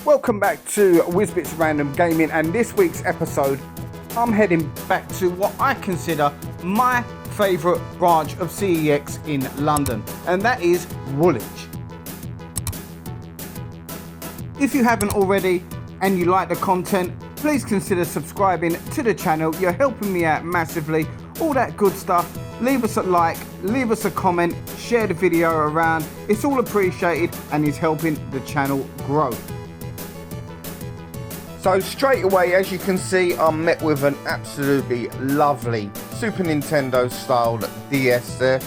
Welcome back to Whizbit's Random Gaming, and this week's episode I'm heading back to what I consider my favourite branch of CEX in London, and that is Woolwich. If you haven't already and you like the content, please consider subscribing to the channel. You're helping me out massively. All that good stuff. Leave us a like, leave us a comment, share the video around. It's all appreciated and is helping the channel grow. So straight away, as you can see, I'm met with an absolutely lovely Super Nintendo style DS there.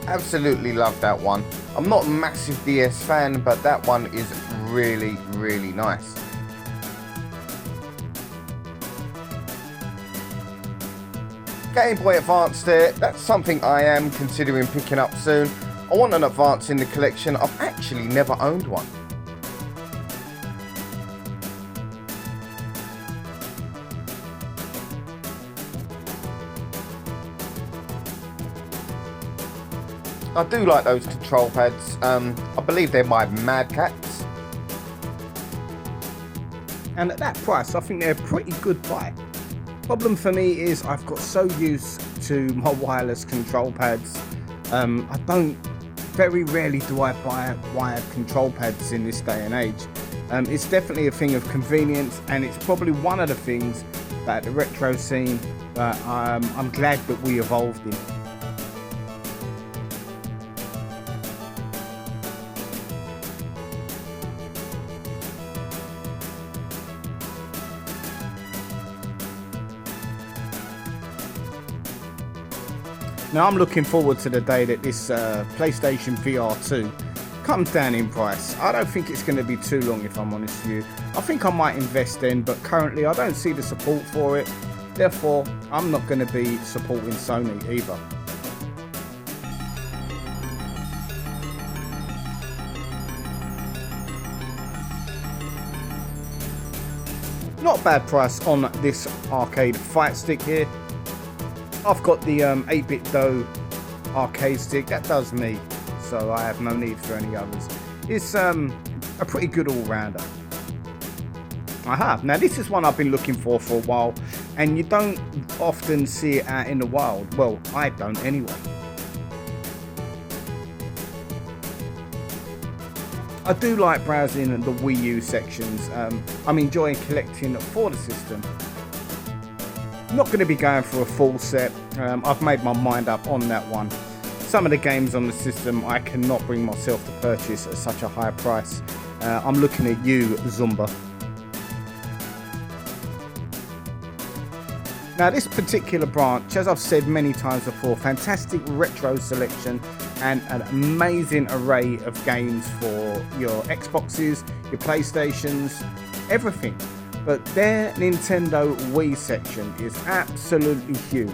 Absolutely love that one. I'm not a massive DS fan, but that one is really, really nice. Game Boy Advance there, that's something I am considering picking up soon. I want an Advance in the collection. I've actually never owned one. I do like those control pads. I believe they're by Mad Cats. And at that price, I think they're a pretty good buy. Problem for me is I've got so used to my wireless control pads. Very rarely do I buy wired control pads in this day and age. It's definitely a thing of convenience, and it's probably one of the things that the retro scene that I'm glad that we evolved in. Now I'm looking forward to the day that this PlayStation VR 2 comes down in price. I don't think it's going to be too long, if I'm honest with you. I think I might invest then, but currently I don't see the support for it. Therefore, I'm not going to be supporting Sony either. Not a bad price on this arcade fight stick here. I've got the 8-bit dough arcade stick, that does me, so I have no need for any others. It's a pretty good all-rounder. Now this is one I've been looking for a while, and you don't often see it out in the wild. Well, I don't anyway. I do like browsing the Wii U sections. I'm enjoying collecting for the system. Not going to be going for a full set. I've made my mind up on that one. Some of the games on the system I cannot bring myself to purchase at such a high price. I'm looking at you, Zumba. Now this particular branch, as I've said many times before, fantastic retro selection and an amazing array of games for your Xboxes, your PlayStations, everything. But their Nintendo Wii section is absolutely huge.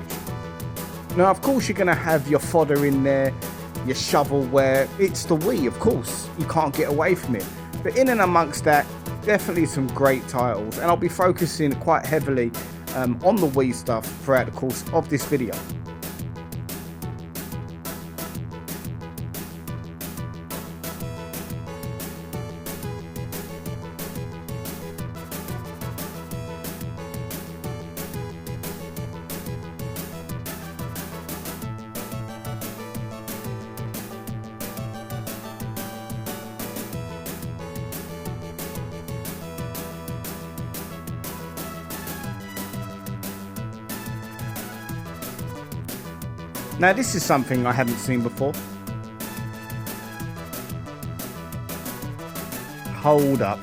Now, of course, you're going to have your fodder in there, your shovelware. It's the Wii, of course. You can't get away from it. But in and amongst that, definitely some great titles. And I'll be focusing quite heavily on the Wii stuff throughout the course of this video. Now this is something I haven't seen before. Hold up.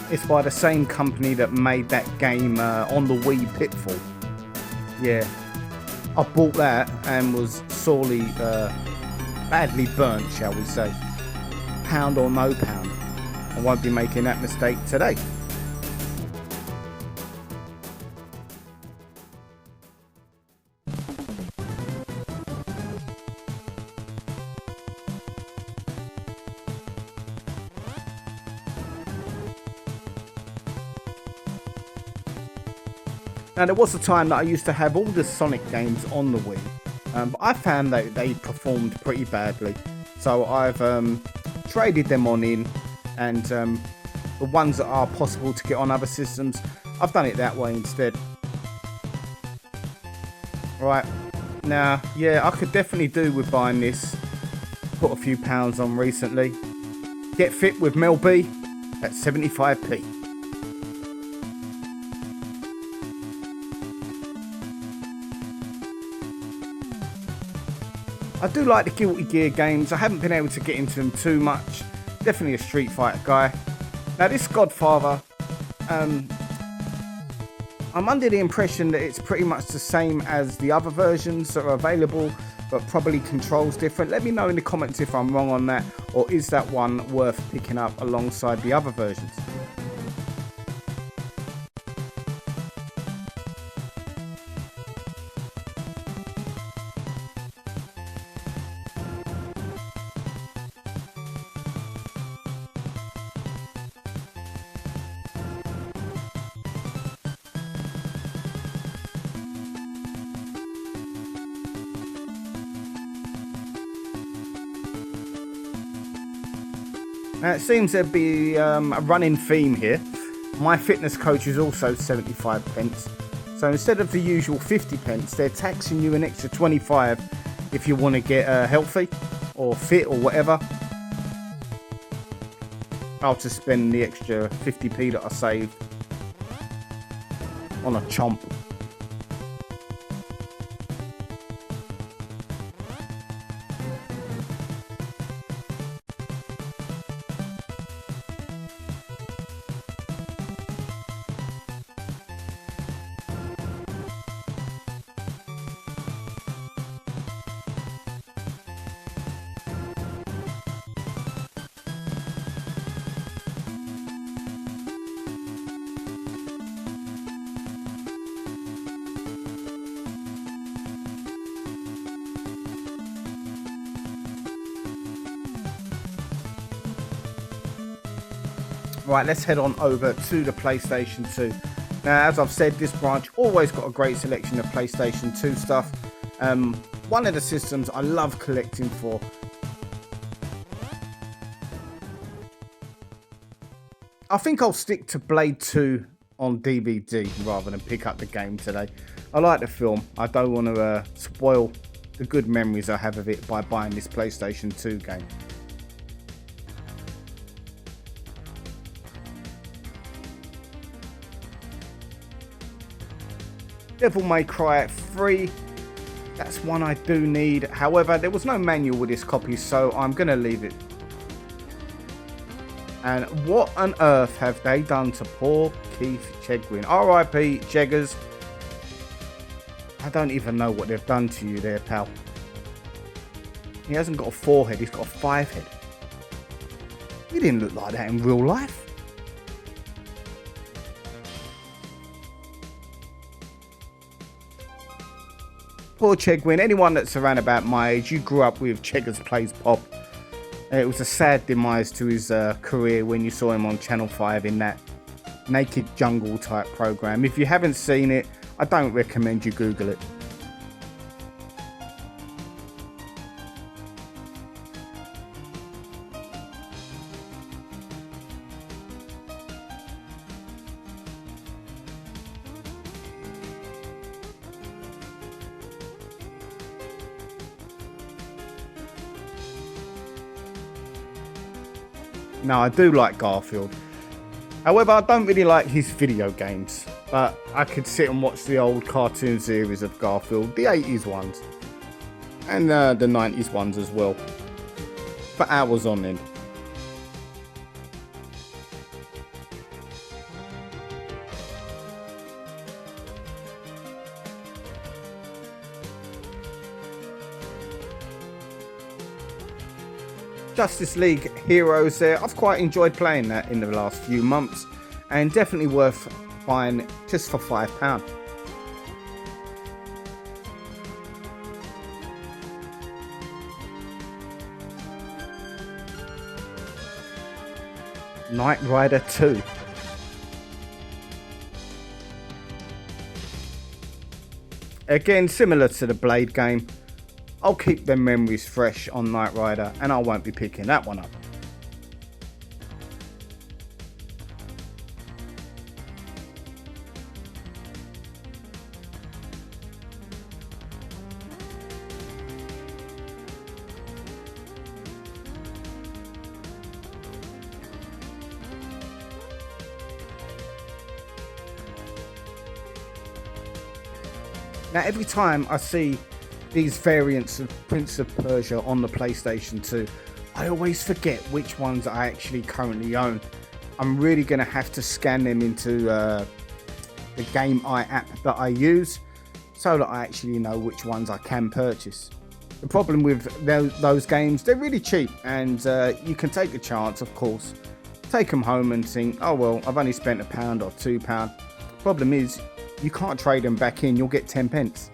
It's by the same company that made that game on the Wii, Pitfall. Yeah, I bought that and was sorely badly burnt, shall we say. Pound or no pound. I won't be making that mistake today. Now there was a time that I used to have all the Sonic games on the Wii, but I found that they performed pretty badly. So I've traded them on in and the ones that are possible to get on other systems. I've done it that way instead. Right, now, yeah, I could definitely do with buying this. Put a few pounds on recently. Get Fit with Mel B at 75p. I do like the Guilty Gear games. I haven't been able to get into them too much. Definitely a Street Fighter guy. Now this Godfather, I'm under the impression that it's pretty much the same as the other versions that are available, but probably controls different. Let me know in the comments if I'm wrong on that, or is that one worth picking up alongside the other versions? Now it seems there'd be a running theme here. My fitness coach is also 75 pence. So instead of the usual 50 pence, they're taxing you an extra 25 if you want to get healthy or fit or whatever. I'll just spend the extra 50p that I saved on a chomp. Right, let's head on over to the PlayStation 2. Now, as I've said, this branch always got a great selection of PlayStation 2 stuff. One of the systems I love collecting for. I think I'll stick to Blade 2 on DVD rather than pick up the game today. I like the film. I don't want to spoil the good memories I have of it by buying this PlayStation 2 game. Devil May Cry 3, that's one I do need. However, there was no manual with this copy, so I'm going to leave it. And what on earth have they done to poor Keith Chegwin? R.I.P. Cheggers. I don't even know what they've done to you there, pal. He hasn't got a 4 head, he's got a 5 head. He didn't look like that in real life. Poor Chegwin. Anyone that's around about my age, you grew up with Cheggers Plays Pop. It was a sad demise to his career when you saw him on Channel 5 in that Naked Jungle type program. If you haven't seen it, I don't recommend you Google it. Now, I do like Garfield. However, I don't really like his video games. But I could sit and watch the old cartoon series of Garfield, the 80s ones. And the 90s ones as well. For hours on end. Justice League Heroes there. I've quite enjoyed playing that in the last few months, and definitely worth buying just for £5. Knight Rider 2. Again, similar to the Blade game. I'll keep them memories fresh on Knight Rider, and I won't be picking that one up. Now, every time I see these variants of Prince of Persia on the PlayStation 2, I always forget which ones I actually currently own. I'm really going to have to scan them into the Game Eye app that I use so that I actually know which ones I can purchase. The problem with those games, they're really cheap, and you can take a chance, of course, take them home and think, oh well, I've only spent £1 or £2. Problem is, you can't trade them back in, you'll get 10 pence.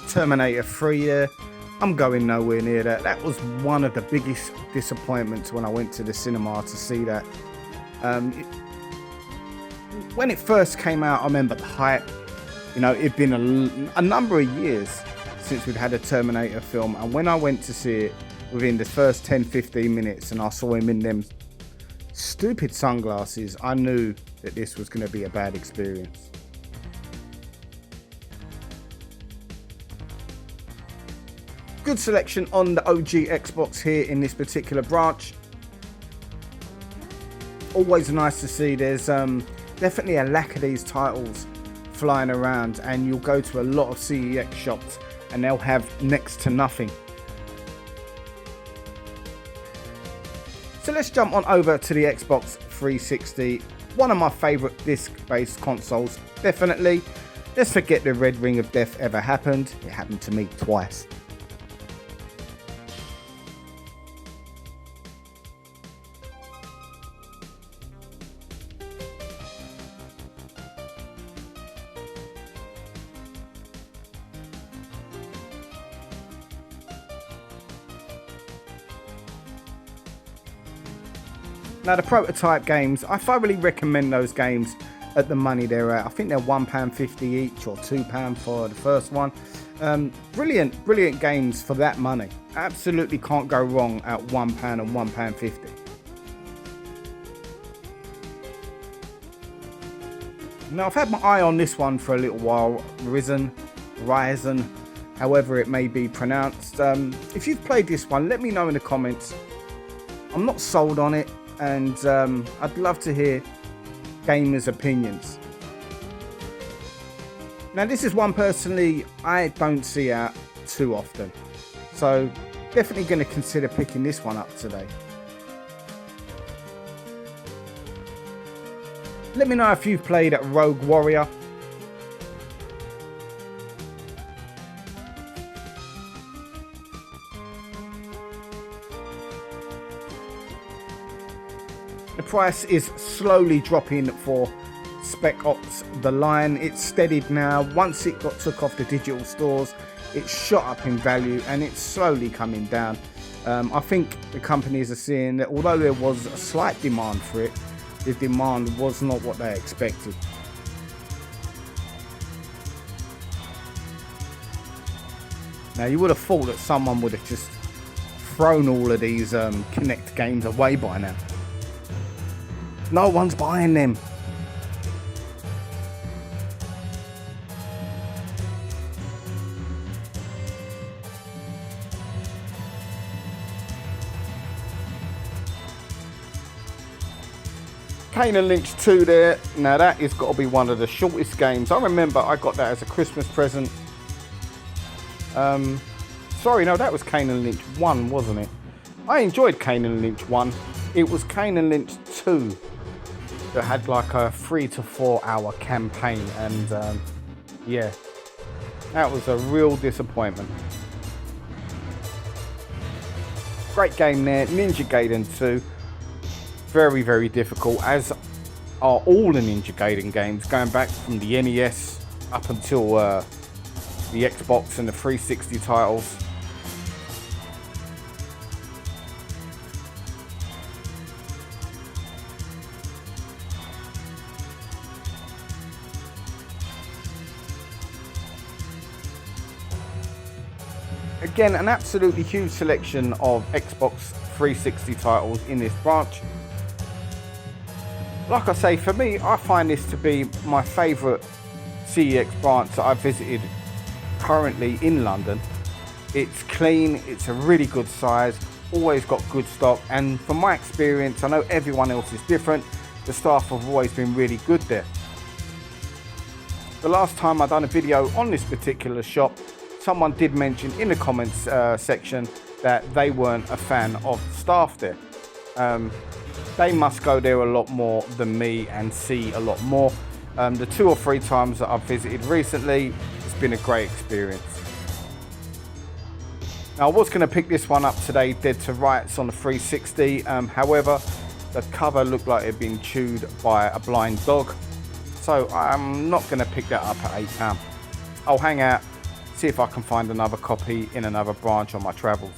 Terminator 3, I'm going nowhere near that. That was one of the biggest disappointments when I went to the cinema to see that. When it first came out, I remember the hype. You know, it'd been a number of years since we'd had a Terminator film, and when I went to see it, within the first 10-15 minutes and I saw him in them stupid sunglasses, I knew that this was going to be a bad experience. Good selection on the OG Xbox here in this particular branch. Always nice to see. There's definitely a lack of these titles flying around, and you'll go to a lot of CEX shops and they'll have next to nothing. So let's jump on over to the Xbox 360, one of my favourite disc-based consoles, definitely. Let's forget the Red Ring of Death ever happened. It happened to me twice. Now, the prototype games, I thoroughly recommend those games at the money they're at. I think they're £1.50 each or £2 for the first one. Brilliant games for that money. Absolutely can't go wrong at £1 and £1.50. Now, I've had my eye on this one for a little while. Ryzen, however it may be pronounced. If you've played this one, let me know in the comments. I'm not sold on it, and I'd love to hear gamers' opinions. Now, this is one personally I don't see out too often, so definitely going to consider picking this one up today. Let me know if you've played at Rogue Warrior. The price is slowly dropping for Spec Ops The Line. It's steadied now. Once it took off the digital stores, it shot up in value and it's slowly coming down. I think the companies are seeing that although there was a slight demand for it, the demand was not what they expected. Now, you would have thought that someone would have just thrown all of these Kinect games away by now. No one's buying them. Kane and Lynch 2 there. Now that has got to be one of the shortest games. I remember I got that as a Christmas present. Sorry, no, that was Kane and Lynch 1, wasn't it? I enjoyed Kane and Lynch 1. It was Kane and Lynch 2 that had like a 3 to 4 hour campaign, and yeah, that was a real disappointment. Great game there. Ninja Gaiden 2. Very, very difficult, as are all the Ninja Gaiden games, going back from the NES up until the Xbox and the 360 titles. Again, an absolutely huge selection of Xbox 360 titles in this branch. Like I say, for me, I find this to be my favourite CEX branch that I've visited currently in London. It's clean, it's a really good size, always got good stock, and from my experience, I know everyone else is different, the staff have always been really good there. The last time I done a video on this particular shop, someone did mention in the comments section that they weren't a fan of the staff there. They must go there a lot more than me and see a lot more. The 2 or 3 times that I've visited recently, it's been a great experience. Now, I was going to pick this one up today, Dead to Rights on the 360. However, the cover looked like it had been chewed by a blind dog. So I'm not going to pick that up at £8. I'll hang out, see if I can find another copy in another branch on my travels.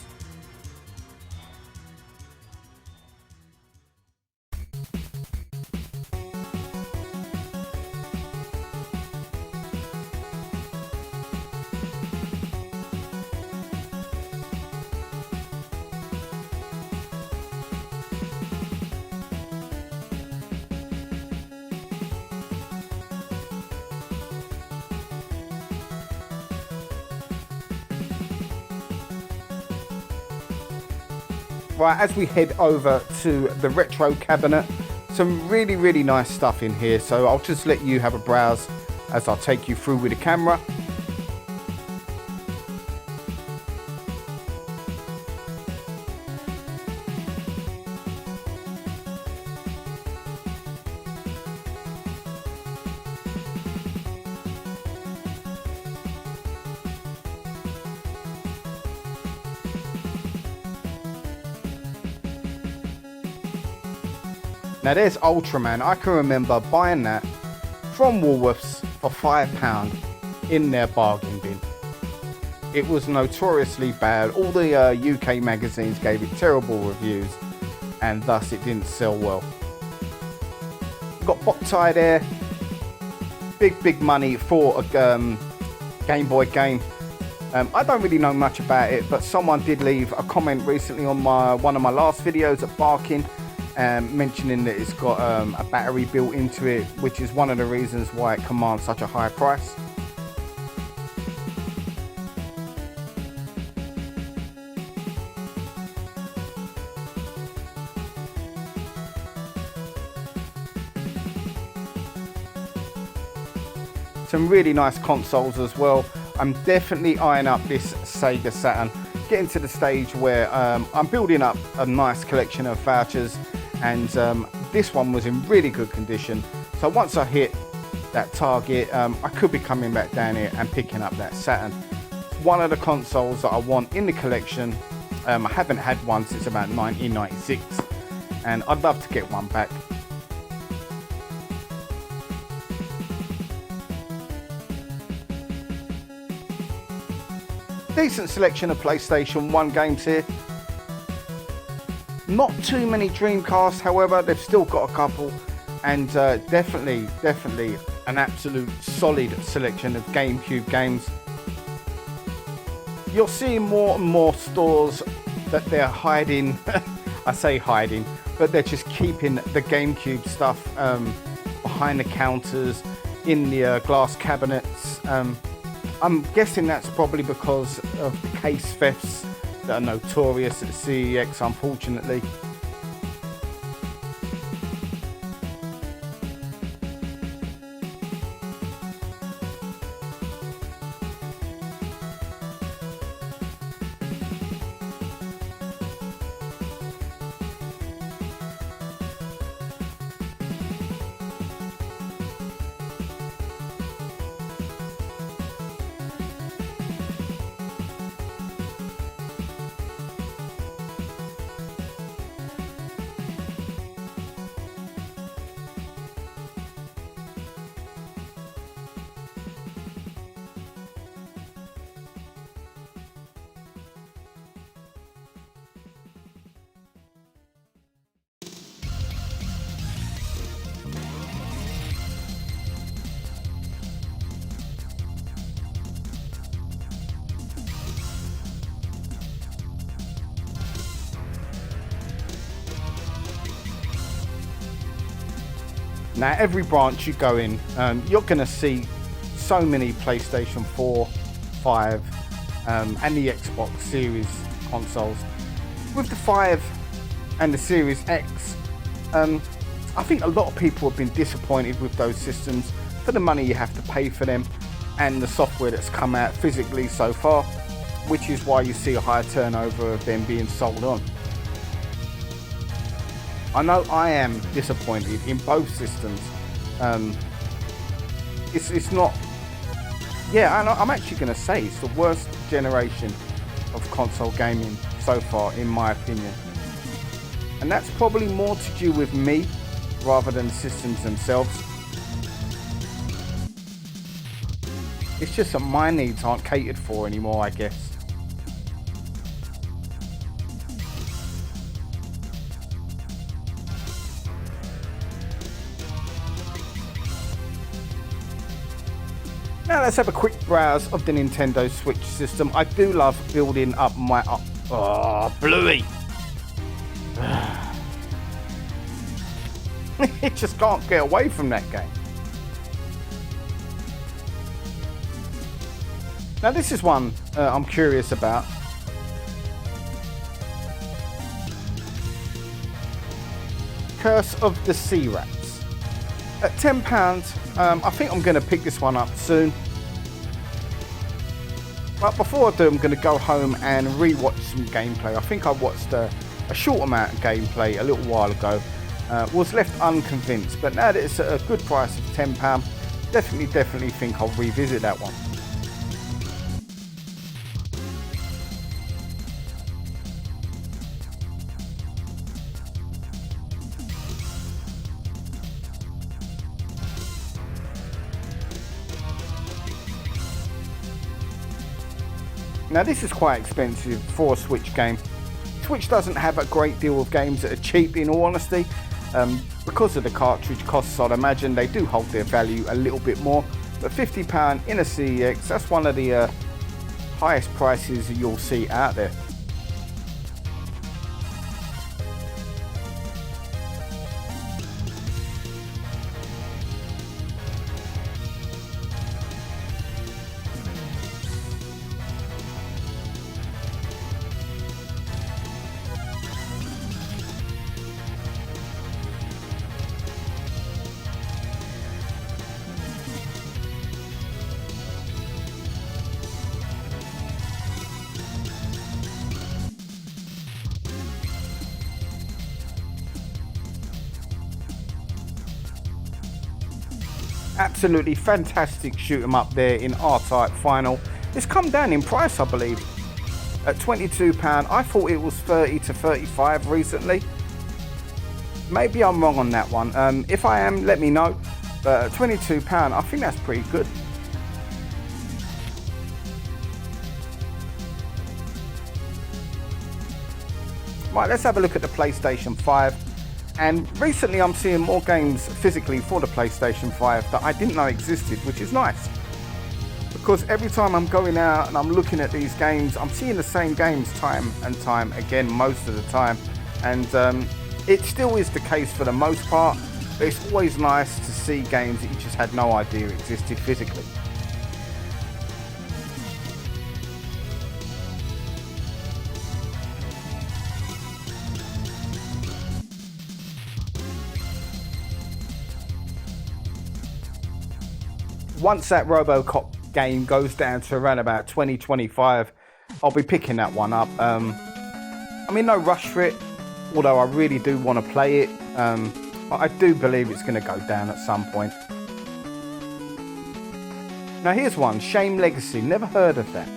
Right, as we head over to the retro cabinet, some really nice stuff in here, so I'll just let you have a browse as I'll take you through with the camera. Now there's Ultraman. I can remember buying that from Woolworths for £5 in their bargain bin. It was notoriously bad. All the UK magazines gave it terrible reviews, and thus it didn't sell well. Got Boktai there. Big money for a Game Boy game. I don't really know much about it, but someone did leave a comment recently on one of my last videos at Barking, mentioning that it's got a battery built into it, which is one of the reasons why it commands such a high price. Some really nice consoles as well. I'm definitely eyeing up this Sega Saturn, getting to the stage where I'm building up a nice collection of vouchers, and this one was in really good condition, so once I hit that target, I could be coming back down here and picking up that Saturn. One of the consoles that I want in the collection. I haven't had one since about 1996, and I'd love to get one back. Decent selection of PlayStation 1 games here. Not too many Dreamcasts, however, they've still got a couple, and definitely an absolute solid selection of GameCube games. You're seeing more and more stores that they're hiding, I say hiding, but they're just keeping the GameCube stuff behind the counters, in the glass cabinets. I'm guessing that's probably because of the case thefts that are notorious at CEX, unfortunately. Now, every branch you go in, you're going to see so many PlayStation 4, 5, and the Xbox Series consoles. With the 5 and the Series X, I think a lot of people have been disappointed with those systems for the money you have to pay for them and the software that's come out physically so far, which is why you see a higher turnover of them being sold on. I know I am disappointed in both systems. It's not... Yeah, I'm actually going to say it's the worst generation of console gaming so far, in my opinion. And that's probably more to do with me rather than the systems themselves. It's just that my needs aren't catered for anymore, I guess. Now let's have a quick browse of the Nintendo Switch system. I do love building up my... Oh, Bluey! It just can't get away from that game. Now this is one I'm curious about. Curse of the Sea Rats. At £10, I think I'm going to pick this one up soon. But before I do, I'm going to go home and re-watch some gameplay. I think I watched a short amount of gameplay a little while ago. Was left unconvinced, but now that it's at a good price of £10, definitely think I'll revisit that one. Now this is quite expensive for a Switch game. Switch doesn't have a great deal of games that are cheap, in all honesty. Because of the cartridge costs, I'd imagine they do hold their value a little bit more. But £50 in a CEX, that's one of the highest prices you'll see out there. Absolutely fantastic shoot 'em up there in R-Type Final. It's come down in price, I believe, at £22. I thought it was 30 to 35 recently. Maybe I'm wrong on that one. If I am, let me know. But at £22, I think that's pretty good. Right, let's have a look at the PlayStation 5. And recently I'm seeing more games physically for the PlayStation 5 that I didn't know existed, which is nice. Because every time I'm going out and I'm looking at these games, I'm seeing the same games time and time again most of the time. And it still is the case for the most part, but it's always nice to see games that you just had no idea existed physically. Once that RoboCop game goes down to around about 2025, I'll be picking that one up. I'm in no rush for it, although I really do want to play it. But I do believe it's going to go down at some point. Now here's one, Shame Legacy. Never heard of that.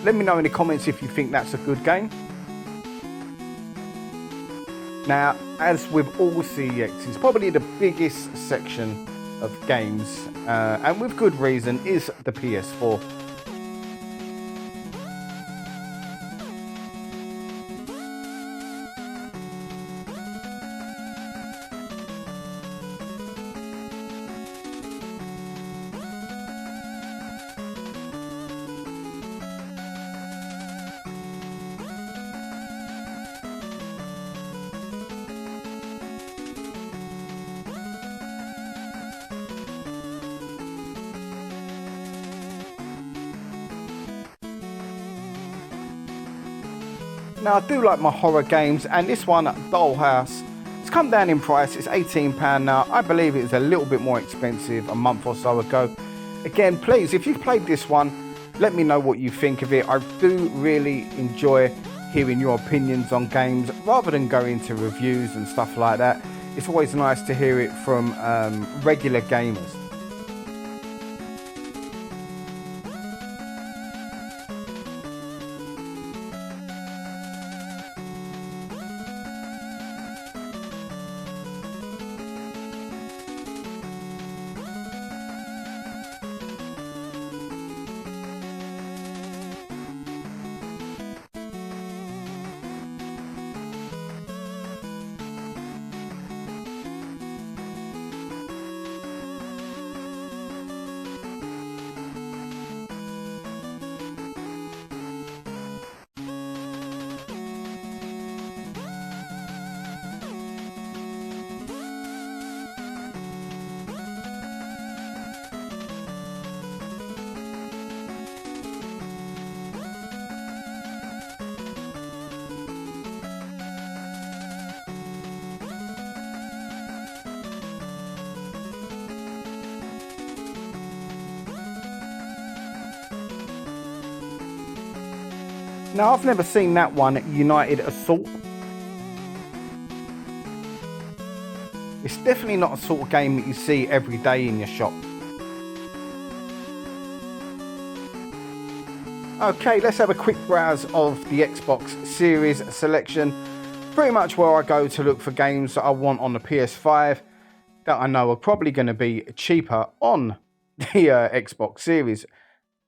Let me know in the comments if you think that's a good game. Now, as with all CEXs, probably the biggest section of games, and with good reason, is the PS4. Now, I do like my horror games, and this one, Dollhouse, it's come down in price. It's £18 now. I believe it was a little bit more expensive a month or so ago. Again, please, if you've played this one, let me know what you think of it. I do really enjoy hearing your opinions on games rather than going into reviews and stuff like that. It's always nice to hear it from regular gamers. Now, I've never seen that one, United Assault. It's definitely not a sort of game that you see every day in your shop. Okay, let's have a quick browse of the Xbox Series selection. Pretty much where I go to look for games that I want on the PS5 that I know are probably going to be cheaper on the Xbox Series.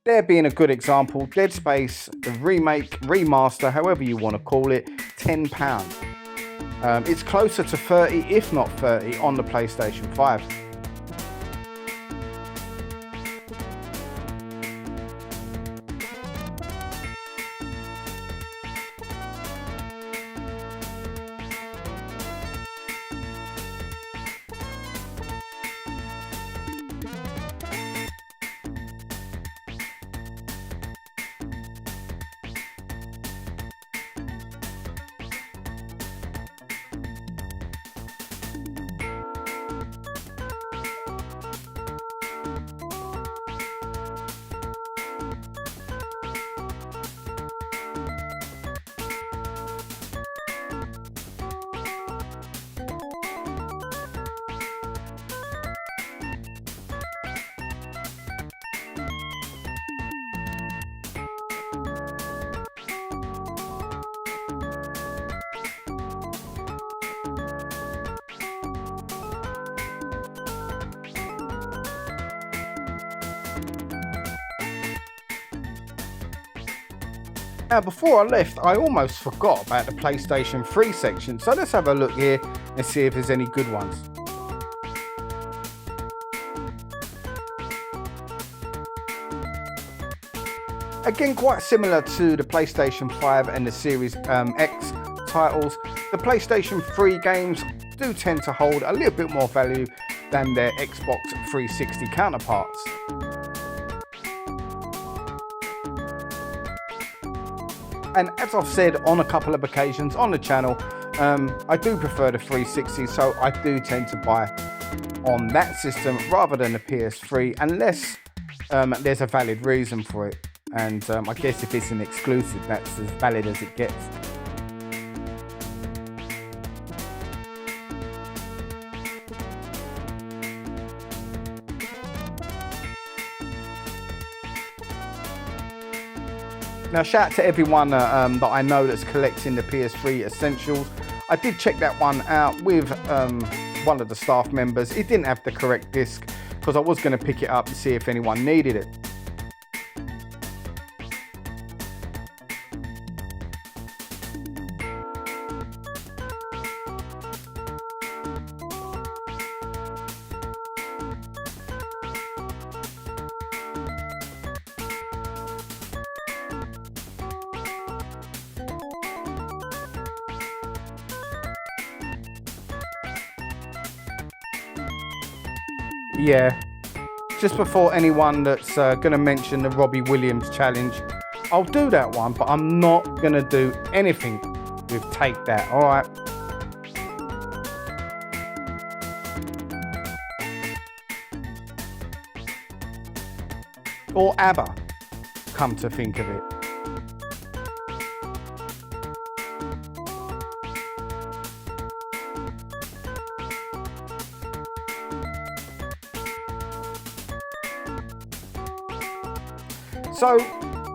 There being a good example, Dead Space, the remake, remaster, however you want to call it, £10. It's closer to 30, if not 30, on the PlayStation 5. Now, before I left, I almost forgot about the PlayStation 3 section, so let's have a look here and see if there's any good ones. Again, quite similar to the PlayStation 5 and the Series X titles, the PlayStation 3 games do tend to hold a little bit more value than their Xbox 360 counterparts. And as I've said on a couple of occasions on the channel, I do prefer the 360, so I do tend to buy on that system rather than the PS3, unless there's a valid reason for it. And I guess if it's an exclusive, that's as valid as it gets. Now, shout out to everyone that I know that's collecting the PS3 Essentials. I did check that one out with one of the staff members. It didn't have the correct disc because I was going to pick it up to see if anyone needed it. Yeah, just before anyone that's going to mention the Robbie Williams challenge, I'll do that one, but I'm not going to do anything with Take That, all right? Or ABBA, come to think of it. So,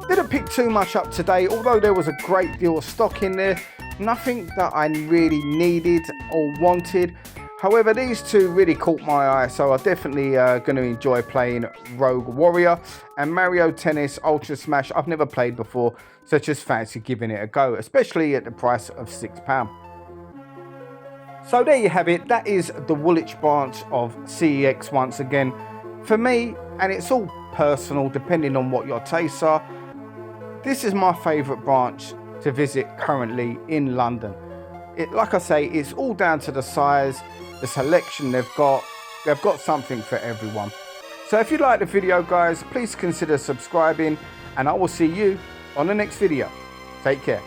didn't pick too much up today, although there was a great deal of stock in there. Nothing that I really needed or wanted. However, these two really caught my eye, so I'm definitely going to enjoy playing Rogue Warrior and Mario Tennis Ultra Smash. I've never played before, so just fancy giving it a go, especially at the price of £6. So there you have it. That is the Woolwich branch of CEX once again. For me, and it's all personal depending on what your tastes are, this is my favourite branch to visit currently in London. Like I say, it's all down to the size, the selection they've got something for everyone. So if you like the video, guys, please consider subscribing, and I will see you on the next video. Take care.